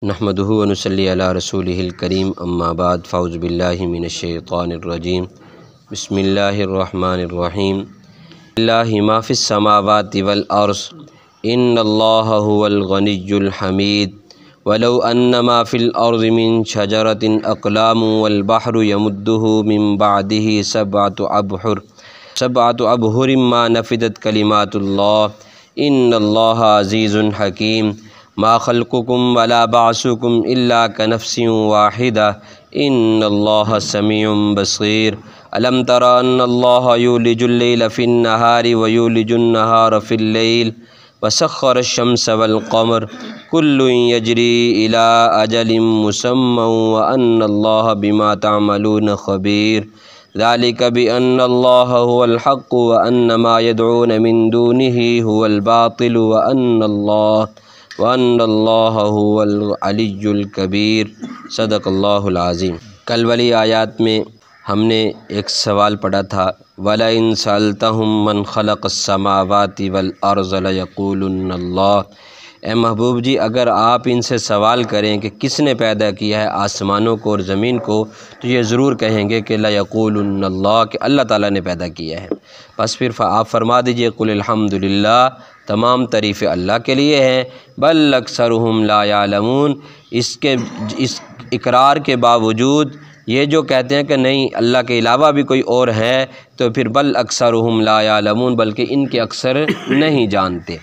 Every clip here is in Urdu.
نحمدہ و نصلی علی رسولہ الکریم اما بعد فاعوذ باللہ من الشیطان الرجیم بسم اللہ الرحمن الرحیم للہ ما فی السماوات والارض ان اللہ هو الغنی الحمید ولو ان ما فی الارض من شجرۃ اقلام والبحر یمدہ من بعدہ سبعۃ ابحر ما نفدت کلمات اللہ ان اللہ عزیز حکیم ما خلقکم ولا بعثکم الا کنفس واحدہ ان اللہ سمیع بصیر الم تر ان اللہ یولج اللیل فی النہار ویولج النہار فی اللیل وسخر الشمس والقمر کل یجری الی اجل مسمى وان اللہ بما تعملون خبیر ذلك بأن الله هو الحق وأن ما يدعون من دونه هو الباطل وأن الله هو العلی الکبیر صدق اللہ العظیم۔ کل والی آیات میں ہم نے ایک سوال پڑھا تھا وَلَئِن سَأَلْتَهُم مَّن خَلَقَ السَّمَاوَاتِ وَالْأَرْضَ لَيَقُولُنَّ اللَّهُ۔ اے محبوب جی اگر آپ ان سے سوال کریں کہ کس نے پیدا کیا ہے آسمانوں کو اور زمین کو تو یہ ضرور کہیں گے کہ لَيَقُولُنَّ اللَّهُ کہ اللہ تعالیٰ نے پیدا کیا ہے۔ بس پھر آپ فرما دیجئے قُلِ الْحَمْدُلِلَّہ تمام تعریفیں اللہ کے لیے ہیں بل اکثرہم لا یعلمون۔ اس اقرار کے باوجود یہ جو کہتے ہیں کہ نہیں اللہ کے علاوہ بھی کوئی اور ہے تو پھر بل اکثرہم لا یعلمون بلکہ ان کے اکثر نہیں جانتے۔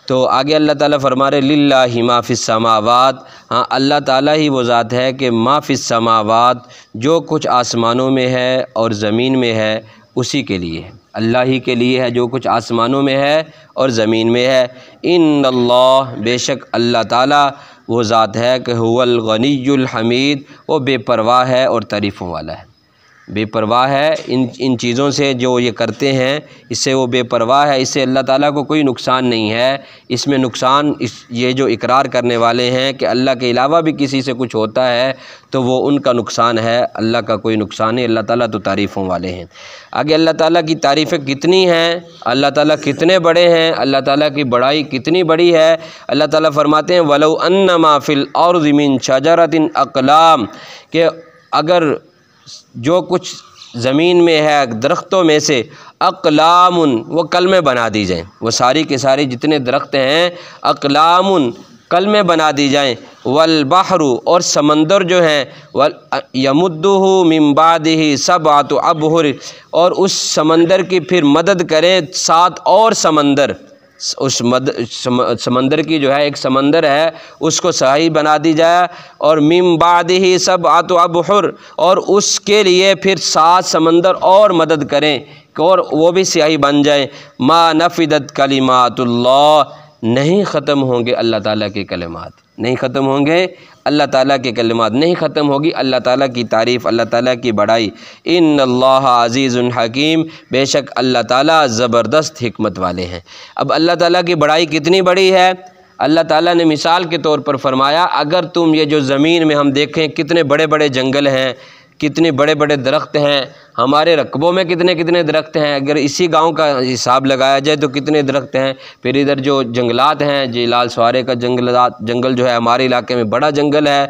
تو آگے اللہ تعالیٰ فرما رہے للہ ما فی السماوات، ہاں اللہ تعالیٰ ہی وہ ذات ہے کہ ما فی السماوات جو کچھ آسمانوں میں ہے اور زمین میں ہے اسی کے لیے ہے، اللہ ہی کے لیے ہے جو کچھ آسمانوں میں ہے اور زمین میں ہے۔ ان اللہ بے شک اللہ تعالیٰ وہ ذات ہے کہ هو الغنی الحمید، وہ بے پرواہ ہے اور تعریفوں والا ہے، بے پرواہ ہے ان چیزوں سے جو یہ کرتے ہیں، اس سے وہ بے پرواہ ہے، اس سے اللہ تعالیٰ کو کوئی نقصان نہیں ہے۔ اس میں نقصان یہ جو اقرار کرنے والے ہیں کہ اللہ کے علاوہ بھی کسی سے کچھ ہوتا ہے تو وہ ان کا نقصان ہے، اللہ کا کوئی نقصان نہیں، اللہ تعالیٰ تو تعریفوں والے ہیں۔ آگے اللہ تعالیٰ کی تعریفیں کتنی ہیں، اللہ تعالیٰ کتنے بڑے ہیں، اللہ تعالیٰ کی بڑائی کتنی بڑی ہے۔ اللہ تعالیٰ فرماتے ہیں وَلَوْ أَنَّ مَا فِي الْأَرْضِ مِن شَجَرَةٍ أَقْلَامٍ کہ اگر جو کچھ زمین میں ہے درختوں میں سے اقلام وہ کلمے بنا دی جائیں، وہ ساری کے ساری جتنے درخت ہیں اقلام کلمے بنا دی جائیں، والبحر اور سمندر جو ہیں یمدہ من بعدہ سبعۃ ابحر اور اس سمندر کی پھر مدد کریں 7 اور سمندر، اس سمندر کی جو ہے ایک سمندر ہے اس کو سیاہی بنا دی جائے، اور من بعدہ سبعۃ ابحر اور اس کے لیے پھر 7 سمندر اور مدد کریں اور وہ بھی سیاہی بن جائیں، ما نفدت کلمات اللہ نہیں ختم ہوں گے اللہ تعالیٰ کے کلمات، نہیں ختم ہوں گے اللہ تعالیٰ کے کلمات، نہیں ختم ہوگی اللہ تعالیٰ کی تعریف، اللہ تعالیٰ کی بڑائی۔ ان اللہ عزیز حکیم بے شک اللہ تعالیٰ زبردست حکمت والے ہیں۔ اب اللہ تعالیٰ کی بڑائی کتنی بڑی ہے، اللہ تعالیٰ نے مثال کے طور پر فرمایا اگر تم یہ جو زمین میں ہم دیکھیں کتنے بڑے بڑے جنگل ہیں، کتنے بڑے بڑے درخت ہیں، ہمارے رقبوں میں کتنے درخت ہیں، اگر اسی گاؤں کا حساب لگایا جائے تو کتنے درخت ہیں، پھر ادھر جو جنگلات ہیں جی لال سوارے کا جنگل جو ہے ہمارے علاقے میں بڑا جنگل ہے،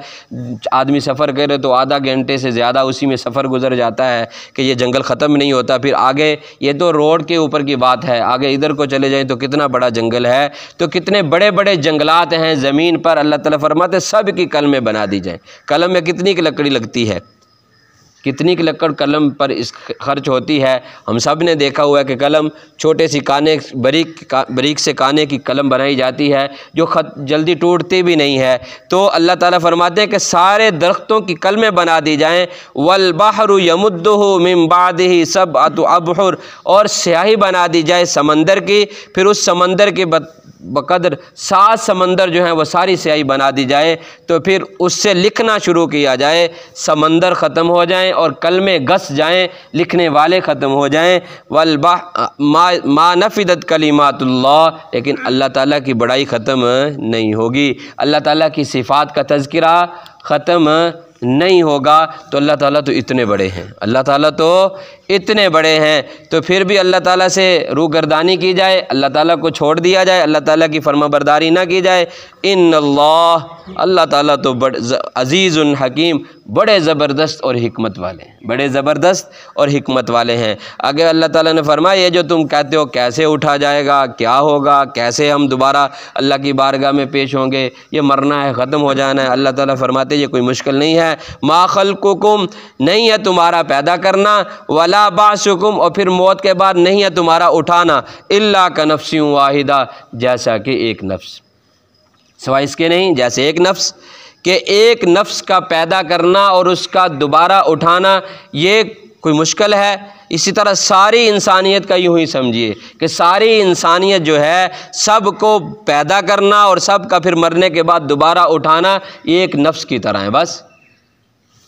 آدمی سفر کرے تو آدھا گھنٹے سے زیادہ اسی میں سفر گزر جاتا ہے کہ یہ جنگل ختم نہیں ہوتا۔ پھر آگے یہ تو روڈ کے اوپر کی بات ہے، آگے ادھر کو چلے جائیں تو کتنا بڑا جنگل ہے، تو کتنے بڑے بڑے جنگلات ہیں زمین پر، اللہ تعالیٰ فرماتے سب کی قلمیں بنا دی جائیں۔ قلم میں کتنی کی لکڑی لگتی ہے، کتنی کی لکڑ قلم پر اس خرچ ہوتی ہے، ہم سب نے دیکھا ہوا ہے کہ قلم چھوٹے سی کانے بریک سے کانے کی قلم بنائی جاتی ہے جو خط جلدی ٹوٹتی بھی نہیں ہے، تو اللہ تعالیٰ فرماتے ہیں کہ سارے درختوں کی قلمیں بنا دی جائیں، والبحر یمدہ من بعدہ سبعۃ ابحر اور سیاہی بنا دی جائے سمندر کی، پھر اس سمندر کے بقدر 7 سمندر جو ہیں وہ ساری سیاہی بنا دی جائے، تو پھر اس سے لکھنا شروع کیا جائے، سمندر ختم ہو جائیں اور کلمے گس جائیں، لکھنے والے ختم ہو جائیں، ما نفدت کلمات اللہ لیکن اللہ تعالیٰ کی بڑائی ختم نہیں ہوگی، اللہ تعالیٰ کی صفات کا تذکرہ ختم نہیں ہوگا تو اللہ تعالیٰ تو اتنے بڑے ہیں، اللہ تعالیٰ تو اتنے بڑے ہیں، تو پھر بھی اللہ تعالیٰ سے روگردانی کی جائے، اللہ تعالیٰ کو چھوڑ دیا جائے، اللہ تعالیٰ کی فرما برداری نہ کی جائے۔ ان اللہ تعالیٰ تو عزیز حکیم، بڑے زبردست اور حکمت والے ہیں، بڑے زبردست اور حکمت والے ہیں۔ آگے اللہ تعالیٰ نے فرمایا یہ جو تم کہتے ہو کیسے اٹھا جائے گا، کیا ہوگا، کیسے ہم دوبارہ اللہ کی بارگاہ میں پیش ہوں گے، یہ مرنا ہے، ختم ہو جانا ہے، اللہ تعالیٰ فرماتے یہ کوئی مشکل نہیں ہے۔ ما خلقکم، نہیں ہے تمہارا پیدا کرنا، ولا بعثکم، اور پھر موت کے بعد نہیں ہے تمہارا اٹھانا، الا کنفس واحدہ، جیسا کہ ایک نفس، سوائے اس کے نہیں، جیسے ایک نفس، کہ ایک نفس کا پیدا کرنا اور اس کا دوبارہ اٹھانا یہ کوئی مشکل ہے۔ اسی طرح ساری انسانیت کا یوں ہی سمجھیے کہ ساری انسانیت جو ہے سب کو پیدا کرنا اور سب کا پھر مرنے کے بعد دوبارہ اٹھانا یہ ایک نفس کی طرح ہے بس،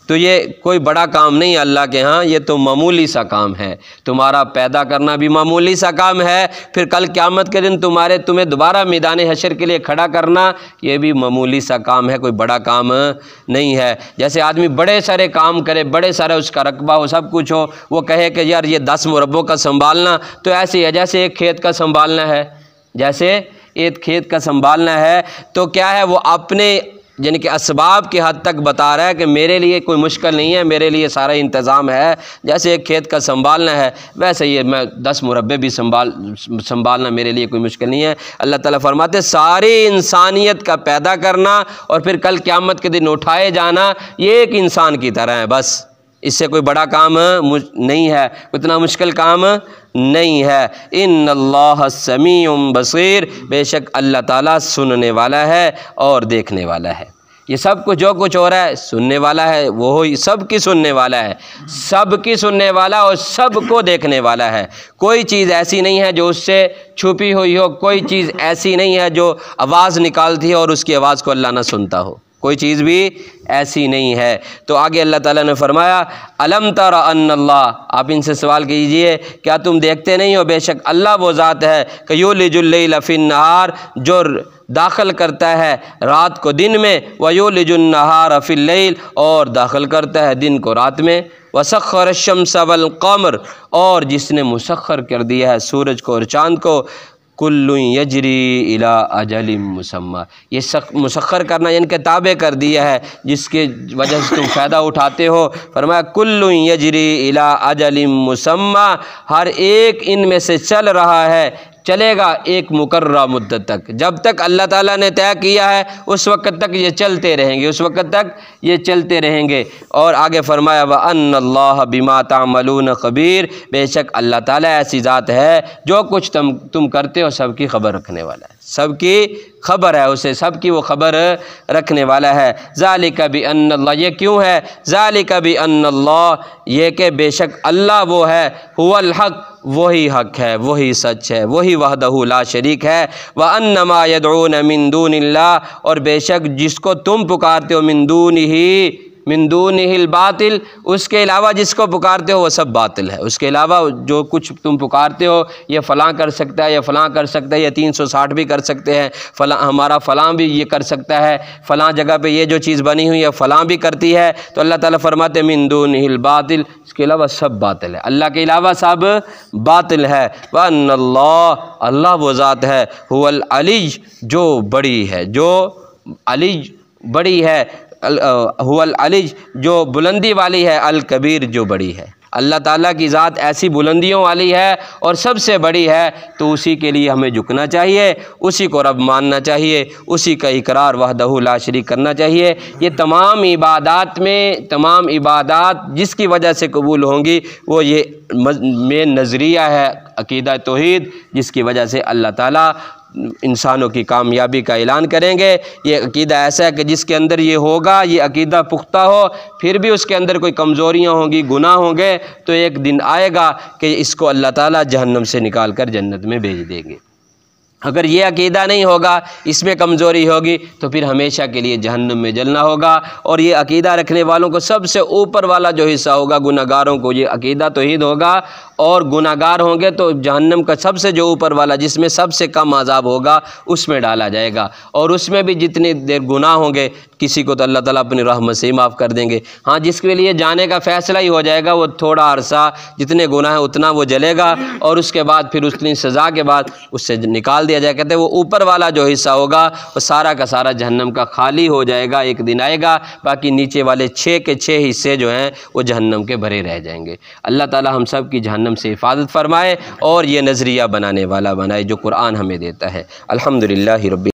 تو یہ کوئی بڑا کام نہیں ہے اللہ کے ہاں، یہ تو معمولی سا کام ہے۔ تمہارا پیدا کرنا بھی معمولی سا کام ہے، پھر کل قیامت کے دن تمہیں دوبارہ میدان حشر کے لیے کھڑا کرنا یہ بھی معمولی سا کام ہے، کوئی بڑا کام نہیں ہے۔ جیسے آدمی بڑے سارے کام کرے، بڑے سارے اس کا رقبہ ہو، سب کچھ ہو، وہ کہے کہ یار یہ 10 مربوں کا سنبھالنا تو ایسے ہی ہے جیسے ایک کھیت کا سنبھالنا ہے، جیسے ایک کھیت کا سنبھالنا ہے، تو کیا ہے وہ اپنے یعنی کہ اسباب کی حد تک بتا رہا ہے کہ میرے لیے کوئی مشکل نہیں ہے، میرے لیے سارا انتظام ہے، جیسے ایک کھیت کا سنبھالنا ہے ویسے ہی میں 10 مربے بھی سنبھالنا میرے لیے کوئی مشکل نہیں ہے۔ اللہ تعالیٰ فرماتے ساری انسانیت کا پیدا کرنا اور پھر کل قیامت کے دن اٹھائے جانا یہ ایک انسان کی طرح ہے بس، اس سے کوئی بڑا کام نہیں ہے، اتنا مشکل کام نہیں ہے۔ ان اللہ سمیع بصیر، بے شک اللہ تعالیٰ سننے والا ہے اور دیکھنے والا ہے۔ یہ سب کچھ جو کچھ ہو رہا ہے سننے والا ہے، وہی سب کی سننے والا ہے، سب کی سننے والا اور سب کو دیکھنے والا ہے۔ کوئی چیز ایسی نہیں ہے جو اس سے چھپی ہوئی ہو، کوئی چیز ایسی نہیں ہے جو آواز نکالتی ہے اور اس کی آواز کو اللہ نہ سنتا ہو، کوئی چیز بھی ایسی نہیں ہے۔ تو آگے اللہ تعالیٰ نے فرمایا الم تر ان اللہ، آپ ان سے سوال کیجئے کیا تم دیکھتے نہیں ہو بے شک اللہ وہ ذات ہے کہ یولج اللیل فی النہار، جو داخل کرتا ہے رات کو دن میں، ویولج النہار فی اللیل، اور داخل کرتا ہے دن کو رات میں، وسخر الشمس والقمر، اور جس نے مسخر کر دیا ہے سورج کو اور چاند کو، کل یجری الی اجل مسمی، یہ مسخر کرنا یعنی کہ تابع کر دیا ہے جس کی وجہ سے تم فائدہ اٹھاتے ہو۔ فرمایا کل یجری الی اجل مسمی، ہر ایک ان میں سے چل رہا ہے، چلے گا ایک مقررہ مدت تک، جب تک اللہ تعالیٰ نے طے کیا ہے اس وقت تک یہ چلتے رہیں گے، اس وقت تک یہ چلتے رہیں گے۔ اور آگے فرمایا وَأَنَّ اللَّهَ بِمَا تَعْمَلُونَ خَبِيرٌ، بے شک اللہ تعالیٰ ایسی ذات ہے جو کچھ تم کرتے ہو سب کی خبر رکھنے والا ہے، سب کی خبر ہے اسے، سب کی وہ خبر رکھنے والا ہے۔ ذَلِكَ بِأَنَّ اللَّهَ، یہ کیوں ہے؟ ذَلِكَ بِأَنَّ اللَّهَ، یہ کہ بے شک اللہ وہ ہے، هُوَ الْحَقُّ، وہی حق ہے، وہی سچ ہے، وہی وحدہ لا شریک ہے۔ وَأَنَّ مَا يَدْعُونَ مِن دُونِ اللَّهِ، اور بے شک جس کو تم پکارتے ہو من دونہ الباطل، اس کے علاوہ جس کو پکارتے ہو وہ سب باطل ہے، اس کے علاوہ جو کچھ تم پکارتے ہو یہ فلاں کر سکتا ہے، یہ فلاں کر سکتا ہے، یہ 360 بھی کر سکتے ہیں، فلاں ہمارا فلاں بھی یہ کر سکتا ہے، فلاں جگہ پہ یہ جو چیز بنی ہوئی ہے فلاں بھی کرتی ہے، تو اللہ تعالیٰ فرماتے من دونہ الباطل، اس کے علاوہ سب باطل ہے، اللہ کے علاوہ سب باطل ہے۔ وَأَنَّ اللَّهَ، اللہ وہ ذات ہے، هُوَ الْعَلِيُّ، جو بڑی ہے، جو علی بڑی ہے، هُوَ الْعَلِيُّ جو بلندی والی ہے، الکبیر جو بڑی ہے۔ اللہ تعالیٰ کی ذات ایسی بلندیوں والی ہے اور سب سے بڑی ہے، تو اسی کے لیے ہمیں جھکنا چاہیے، اسی کو رب ماننا چاہیے، اسی کا اقرار وحدہ لا شریک کرنا چاہیے۔ یہ تمام عبادات میں، تمام عبادات جس کی وجہ سے قبول ہوں گی وہ یہ مین نظریہ ہے عقیدہ توحید، جس کی وجہ سے اللہ تعالیٰ انسانوں کی کامیابی کا اعلان کریں گے۔ یہ عقیدہ ایسا ہے کہ جس کے اندر یہ ہوگا، یہ عقیدہ پختہ ہو، پھر بھی اس کے اندر کوئی کمزوریاں ہوں گی، گناہ ہوں گے، تو ایک دن آئے گا کہ اس کو اللہ تعالیٰ جہنم سے نکال کر جنت میں بھیج دیں گے۔ اگر یہ عقیدہ نہیں ہوگا، اس میں کمزوری ہوگی، تو پھر ہمیشہ کے لیے جہنم میں جلنا ہوگا۔ اور یہ عقیدہ رکھنے والوں کو سب سے اوپر والا جو حصہ ہوگا، گناہ گاروں کو یہ عقیدہ توحید ہوگا، اور گناہ گار ہوں گے تو جہنم کا سب سے جو اوپر والا، جس میں سب سے کم عذاب ہوگا، اس میں ڈالا جائے گا۔ اور اس میں بھی جتنی دیر گناہ ہوں گے، کسی کو تو اللہ تعالیٰ اپنی رحمت سے ہی معاف کر دیں گے۔ ہاں، جس کے لیے جانے کا فیصلہ ہی ہو جائے گا، وہ تھوڑا عرصہ جتنے گناہ ہیں اتنا وہ جلے گا، اور اس کے بعد پھر اتنی سزا کے بعد اس سے نکال دیا جائے گا۔ کہتے ہیں وہ اوپر والا جو حصہ ہوگا وہ سارا کا سارا جہنم کا خالی ہو جائے گا، ایک دن آئے گا، باقی نیچے والے 6 کے 6 حصے جو ہیں وہ جہنم کے بھرے رہ جائیں گے۔ اللہ تعالیٰ ہم سب کی جہنم سے حفاظت فرمائے اور یہ نظریہ بنانے والا بنائے جو قرآن ہمیں دیتا ہے۔ الحمدللہ رب